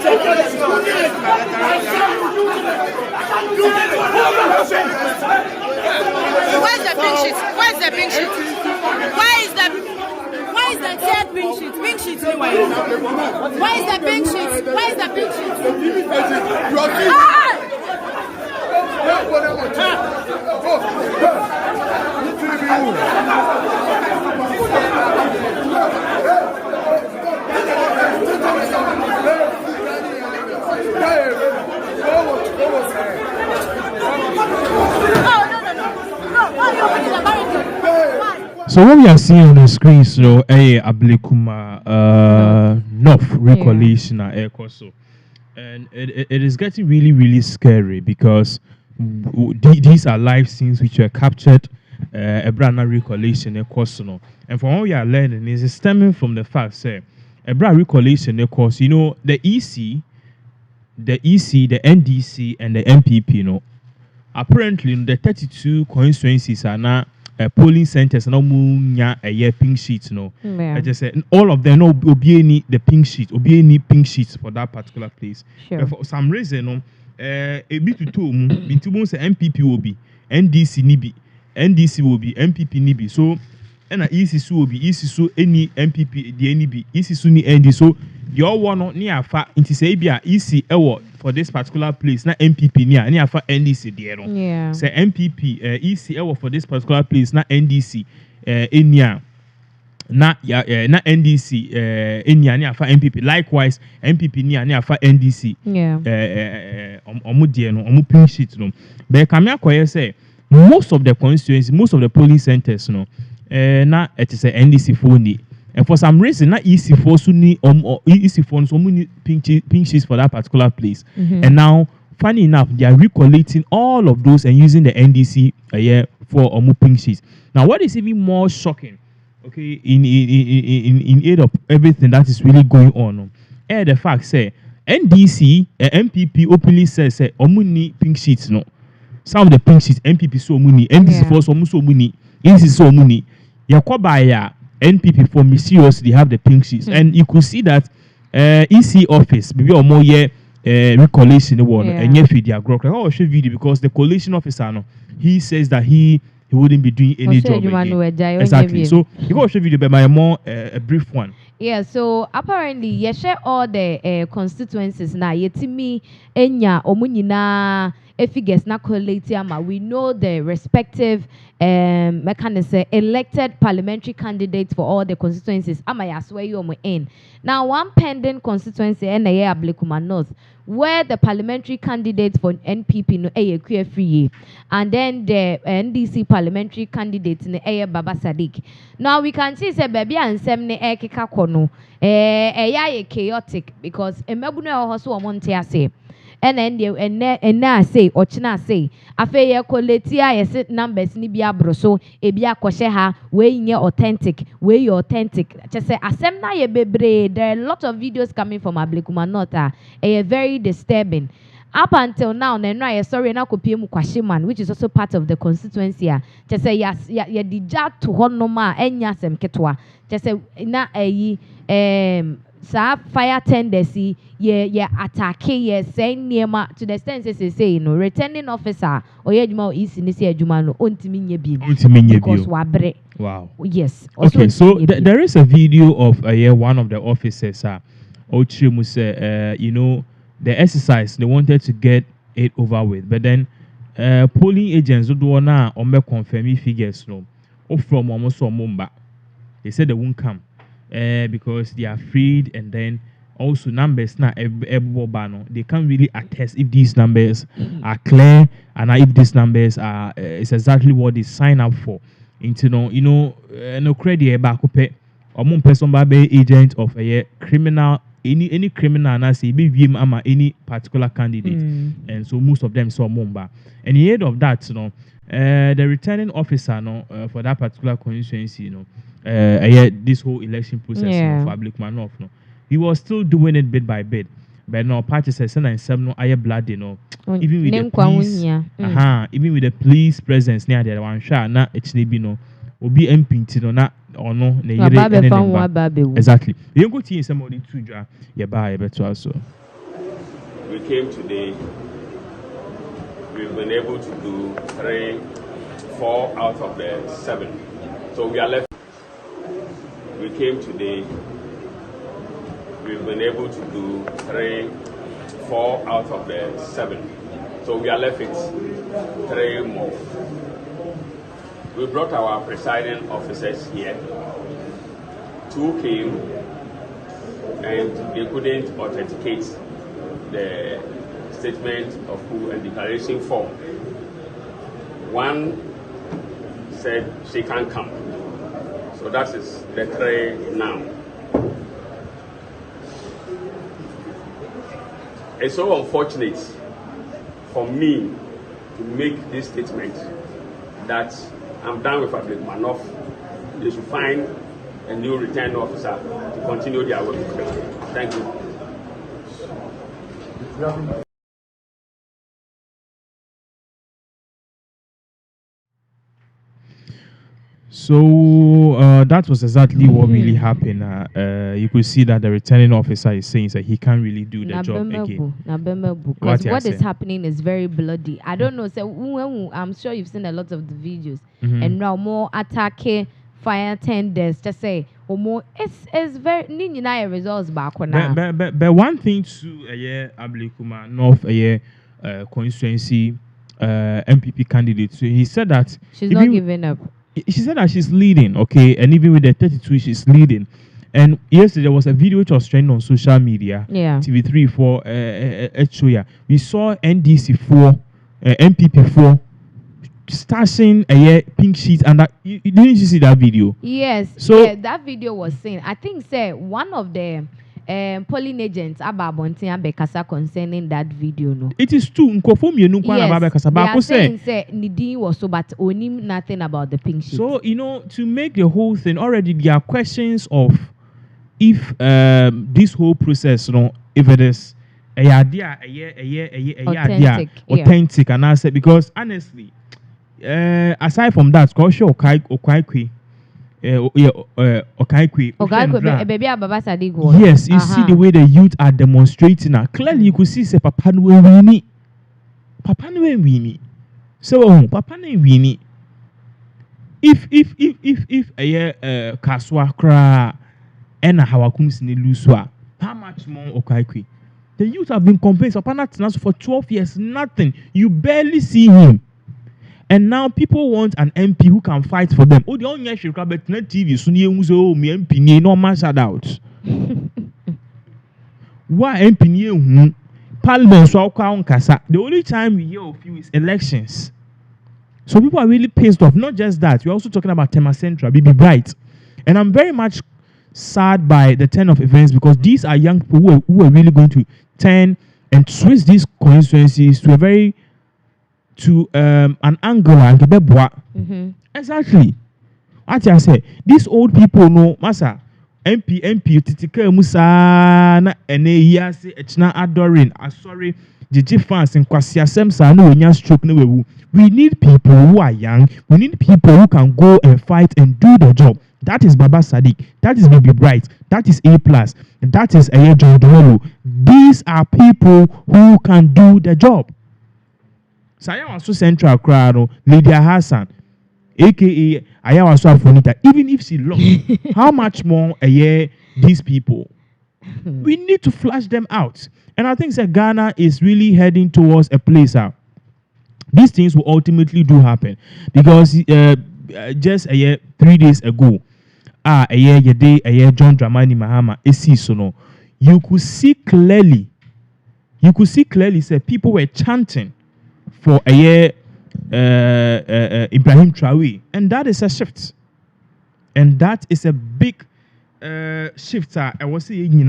Where's the pink sheet? Where's the pink sheet? Why is the third pink sheet? Pink sheet anyway. Why is the pink sheet? Why is the pink sheet? So what we are seeing on the screen, so Ablekuma North recollection air so, and it is getting really, really scary because these are live scenes which were captured a brand new recollection and from what we are learning is stemming from the fact say a brand recollection you know the EC, the NDC and the MPP apparently the 32 constituencies are now polling centers no munya a year pink sheet I just said all of them no be any the pink sheet or be any pink sheets for that particular place. Sure. For some reason a bit to two MPP will be NDC nibi NDC will be MPP nibi so and ECC will be ECC any MPP the NB ECC ni ND so your one near far into say be a EC award for this particular place na MPP near far NDC there no yeah say MPP EC award for this particular place na NDC enya na NDC enya near far MPP likewise MPP near far NDC yeah omu there no omu pink sheet no but kamia koye say most of the constituencies most of the polling centers no na it is a NDC phone and for some reason na EC4 so ni EC4 so many pink sheets for that particular place and now funny enough they are recollecting all of those and using the NDC for pink sheets. Now what is even more shocking okay in aid of everything that is really going on the fact say NDC MPP openly says say omuni pink sheets no some of the pink sheets MPP so many NDC4 so many EC so many yakobaya NPP for mysterious they have the pink sheets and you could see that EC office maybe or more recollection the one and yet video video because the collation officer no he says that he wouldn't be doing any job again. Exactly. So you go show video but my more a brief one. Yeah, so apparently you share all the constituencies now yetimi enya omunyina figures na collate ama we know the respective mechanism elected parliamentary candidates for all the constituencies ama ya swear you in now one pending constituency na Ablekuma North where the parliamentary candidate for NPP no free and then the NDC parliamentary candidate no Baba Sadiq. Now we can see say baby ansem ne keka kono chaotic because emebu no hoso omonte ase and then say or china say afe ye koletia yes numbers ni bia broso e bia kwhye ha we nye authentic we authentic just say asem na ye bebre there are a lot of videos coming from Ablekuma North very disturbing up until now na sorry na kopie mu kwahyeman which is also part of the constituency just say ya dija to honoma enya asem ketwa just say na sa fire tendency ye attack ye say niema to the extent say returning officer or ye adwuma isi ni say adwuma no ontimi nye bi because wabre. Wow. Yes. Okay, so there is a video of one of the officers Ochiremu say you know the exercise they wanted to get it over with but then polling agents do na o confirm figures no from almost omumba they said they won't come because they are afraid and then also numbers now they can't really attest if these numbers are clear and if these numbers are is exactly what they sign up for into no credit back up or person by agent of a criminal any criminal and I say be ama any particular candidate and so most of them saw Mumba and in aid of that the returning officer for that particular constituency this whole election process for Ablekuma North he was still doing it bit by bit but no party says and some no aye blood even with the police even with the police presence near the one shot na it's be no obi MP no na ono na yere exactly you go see some of the two ya ba beto aso we came today, we've been able to do 4 out of the 7. So we are left. We came today, we've been able to do 4 out of the 7. So we are left with 3 more. We brought our presiding officers here. 2 came and they couldn't authenticate the statement of who and declaration form. 1 said she can't come. So that is the 3 now. It's so unfortunate for me to make this statement that I'm done with Ablekuma. They should find a new return officer to continue their work. Thank you. So that was exactly what really happened. You could see that the returning officer is saying that he can't really do the job again. Because what is happening is very bloody. I don't know. So I'm sure you've seen a lot of the videos, and now more attacking fire tenders. Just say, more it's very nini results back now. But one thing to Ablekuma North constituency MPP candidate. So he said that she's not giving up. She said that she's leading, okay, and even with the 32, she's leading. And yesterday there was a video which was trending on social media. Yeah. TV3 for Echoya. We saw NDC 4, MPP 4 stashing a pink sheet, and that didn't you see that video? Yes. So yeah, that video was seen. I think say one of the polling agents Ababonti and Bekasa concerning that video. No, it is true. Yes, they are saying say Nidin was so, but only nothing about the pink sheet. So to make the whole thing already, there are questions of if this whole process, if it is authentic, and I said because honestly, aside from that, yes, you see the way the youth are demonstrating now. Clearly, you could see say Papa no wini. So Papa no wini. If kaswa kra ena hawakum ni luswa, how much more Okaikwe? The youth have been complaining for 12 years, nothing. You barely see him. And now people want an MP who can fight for them. Oh, the only issue about TV, so me MP no man shout out. Why MP Parliament so kasa? The only time we hear of you is elections. So people are really pissed off. Not just that, we're also talking about Tema Central, BB Bright, and I'm very much sad by the turn of events because these are young people who are really going to turn and switch these constituencies to an angle and exactly. What I say, these old people know, Masa, MP, Titika Musa, na Yasi, Echna Adorin, sorry, JJ fans and Kwasia Semsa, no, when stroke no. We need people who are young, we need people who can go and fight and do the job. That is Baba Sadiq, that is Baby Bright, that is A+, that is Aye John Domelo. These are people who can do the job. Saya was central crowd, Lydia Hassan, aka Ayawaso Afonita, even if she lost, how much more a year these people? We need to flush them out. And I think that Ghana is really heading towards a place out. These things will ultimately do happen. Because just 3 days ago, John Dramani Mahama, so you could see clearly that people were chanting for Ibrahim Traore, and that is a shift, and that is a big shift. I was saying,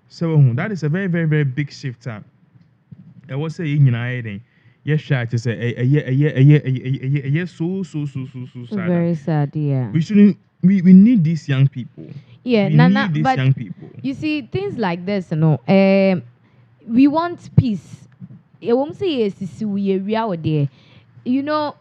so that is a very, very, very big shift. I was saying, yes, it is a so sad. Very sad, yeah. We need these young people. Yeah, we need these young people. You see, things like this, we want peace. I won't say yes, we are there. Example.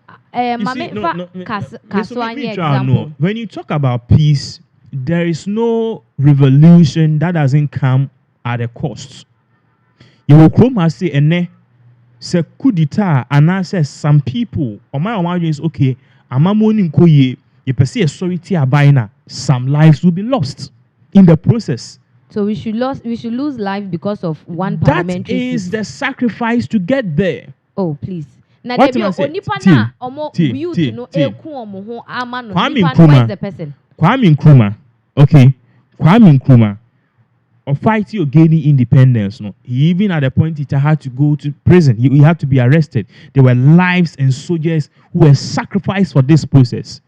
When you talk about peace, there is no revolution that doesn't come at a cost. You will come and say, and say, kudita, and I say, some people, or my own is okay, I'm a morning koye, you perceive sorry tia bina, some lives will be lost in the process. So we should lose life because of one That parliamentary is seat. the sacrifice to get there. Oh, please. Now, What there am I be saying? onipa T, na omo T, mute T, no T. eku omo ho ama no Kwame nipa no, Nkrumah. where is the person? Kwame Nkrumah, okay, Kwame Nkrumah, or fighting or gaining independence, no, he even at the point he had to go to prison. He had to be arrested. There were lives and soldiers who were sacrificed for this process.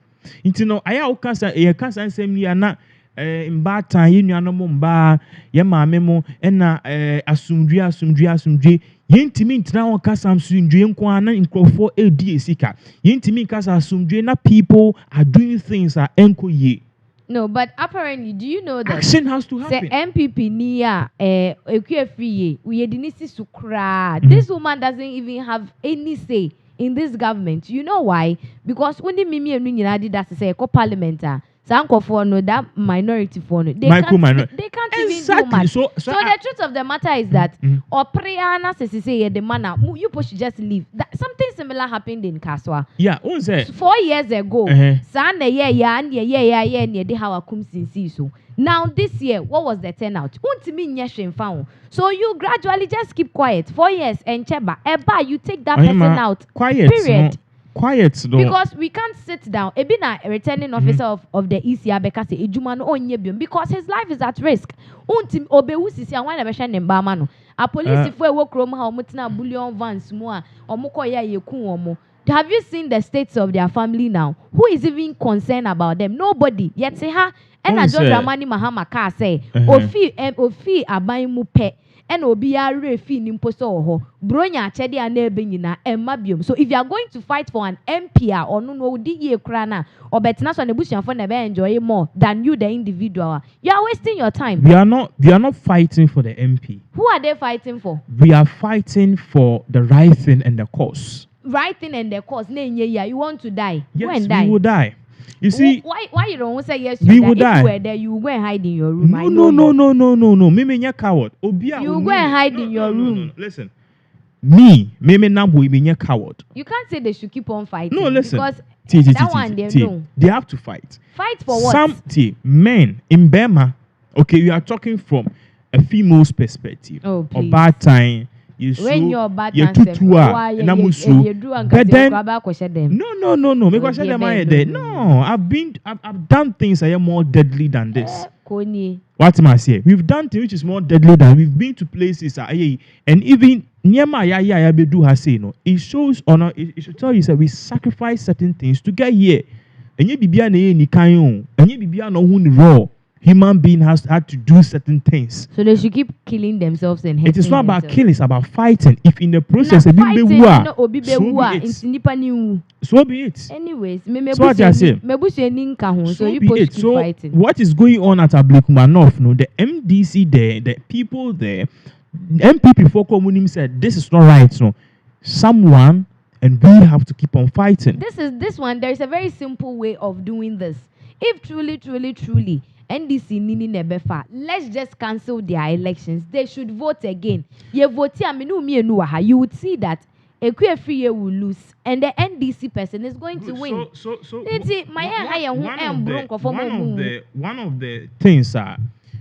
You know, I can't say me na mba tan ye nuano mo mba ye maame mo na asumdwe yentimi ntina won kasa asumdwe nko ana nkrofo edi esika yentimi kasa asumdwe na people are doing things are enko ye. No, but apparently, do you know that action has to happen? say MPP niya free we edinisi sukra. This woman doesn't even have any say in this government. You know why? Because when the mimi enu nyina did that say parliament for no that minority for no they can't even do much. So the truth of the matter is that or prayer na say the man you should just leave. That something similar happened in Kaswa. Yeah, 4 years ago. So now this year, what was the turnout? So you gradually just keep quiet. 4 years and cheba eba you take that person out. Quiet. Period. Quiet though. Because we can't sit down. Ebina returning officer of the ECR because because his life is at risk. Untim obewu sisi anwa na behwe ne mbama no. A police if we work room ha omutina bullion vans mu a omukọ ya yeku omo. Have you seen the states of their family now? Who is even concerned about them? Nobody. Yet say ha ena John Dramani Mahama ka say ofi aban mu pe. And obi are fi ni mposo ho bronya achede a na ebe nyina emma biom. So if you are going to fight for an MP or no di ye kra na obetena so na busuafo na be enjoy more than you the individual, you are wasting your time. We are not fighting for the MP. Who are they fighting for? We are fighting for the right thing and the cause. Right thing and the cause. You want to die. Yes, go and die. We will die. You see, why you don't say yes? We will die. If you were there, you will go and hide in your room. No. Me coward. You go and hide in your room. No. Listen, me nambo me coward. You can't say they should keep on fighting. No, listen. Because that one they know. They have to fight. Fight for what? Some men in Burma. Okay, we are talking from a female's perspective. Oh, please. Or bad time. When you're bad but then no. Make sure them are there. No, I've done things that are more deadly than this. What am I saying? We've done things which is more deadly than we've been to places and even it shows honor. It should tell you that we sacrifice certain things to get here. And you be raw. Human being has had to do certain things. So they should keep killing themselves and hating. It is not about themselves. killing, it's about fighting. If in the process so be it. Anyways, so what is going on at Ablekuma North? No, the MDC there, the people there, MPP for Komunim said this is not right. No, someone and we have to keep on fighting. This one. There is a very simple way of doing this. If truly NDC nini nebefa, let's just cancel their elections. They should vote again. You would see that Equia will lose and the NDC person is going to win. One of the things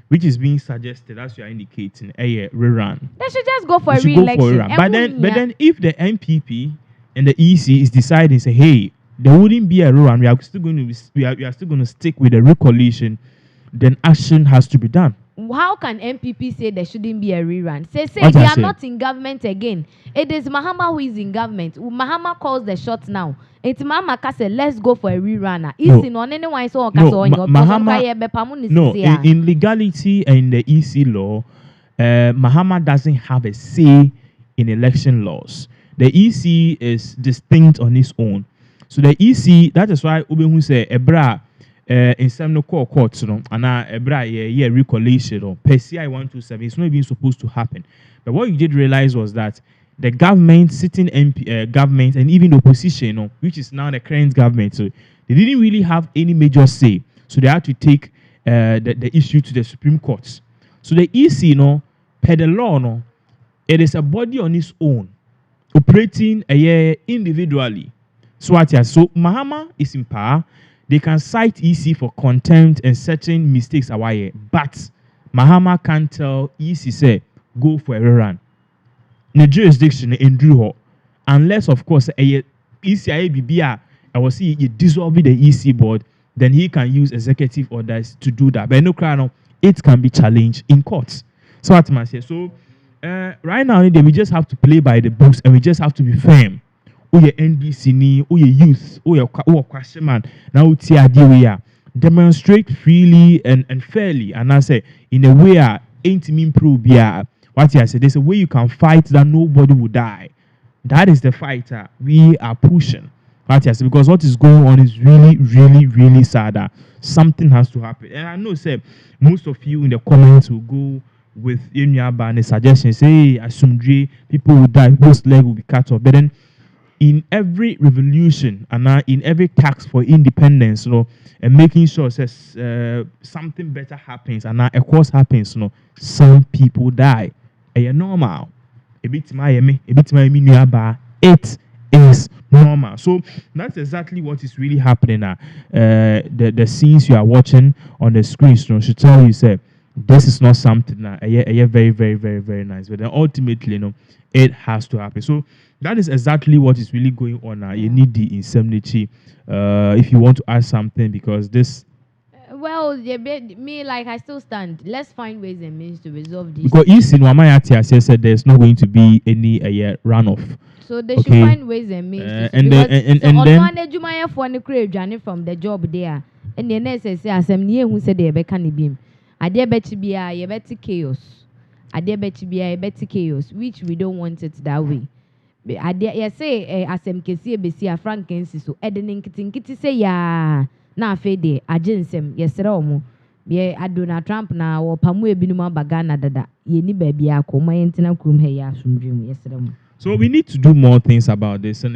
which is being suggested, as you are indicating, rerun. They should just go for re-election. But then if the MPP and the EC is deciding, say, hey, there wouldn't be a rerun, we are still going to stick with the recollation, then action has to be done. How can MPP say there shouldn't be a rerun? Say they are not in government again. It is Mahama who is in government. Mahama calls the shots now. It's Mahama said, let's go for a rerun. In legality and in the EC law, Mahama doesn't have a say in election laws. The EC is distinct on its own. So the EC, that is why Ubehu say Ebra in some no courts, and Ebra recollation or PCI 127. It's not even supposed to happen. But what you did realize was that the government, sitting government, and even the opposition, which is now the current government, so they didn't really have any major say. So they had to take the issue to the Supreme Court. So the EC, per the law, it is a body on its own, operating a year individually. So Mahama is in power. They can cite EC for contempt and certain mistakes away, but Mahama can't tell EC say go for a rerun. The jurisdiction in Drew, unless of course a ECIA BBA, I will see you dissolve the EC board, then he can use executive orders to do that. But no crown, it can be challenged in courts. So what I say, so right now we just have to play by the books and we just have to be firm. Oh your NDC ni, oh your youth, oh your question man. Now we are demonstrate freely and fairly, and I say in a way ain't mean prove what I said. There's a way you can fight that nobody will die. That is the fighter we are pushing. What I said, because what is going on is really, really, really sad. Something has to happen. And I know, say, most of you in the comments will go with Inyaba and the suggestion, say, Asumdre, people will die, people's leg will be cut off. But then in every revolution and in every tax for independence, and making sure says something better happens and a course happens, some people die. And normal. It is normal. So that's exactly what is really happening now. The scenes you are watching on the screen should tell you, say, this is not something that very, very, very, very nice. But then ultimately, it has to happen. So that is exactly what is really going on now. You need the indemnity if you want to add something, because this. Well, me, like, I still stand. Let's find ways and means to resolve this. Because in Wamayati said there's not going to be any runoff. So they should find ways and means. And then from the job there, and the next say assembly who said they be can be. I dare bet to be a better chaos. I dare bet to be a better chaos, which we don't want it that way. I dare say asem kesi besi a frankensi so edening kitty say ya. Na fede aginsem yesere omo be Donald Trump na wo pamu ebinuma bagana dada ye ni baabi akoma yentina krum he ya asumdwem yesere mo. So we need to do more things about this, and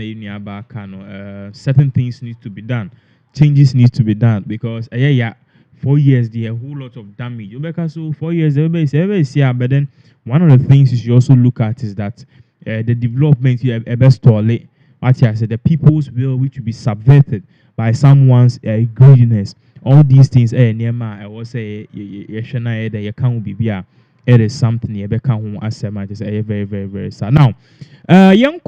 certain things need to be done, changes need to be done, because 4 years there a whole lot of damage. So 4 years everybody see, but then one of the things you should also look at is that the development you have ever stolen. What I said, the people's will which will be subverted by someone's greediness. All these things, I will say, you can't be it is something you can't as very, very, very sad. Now, young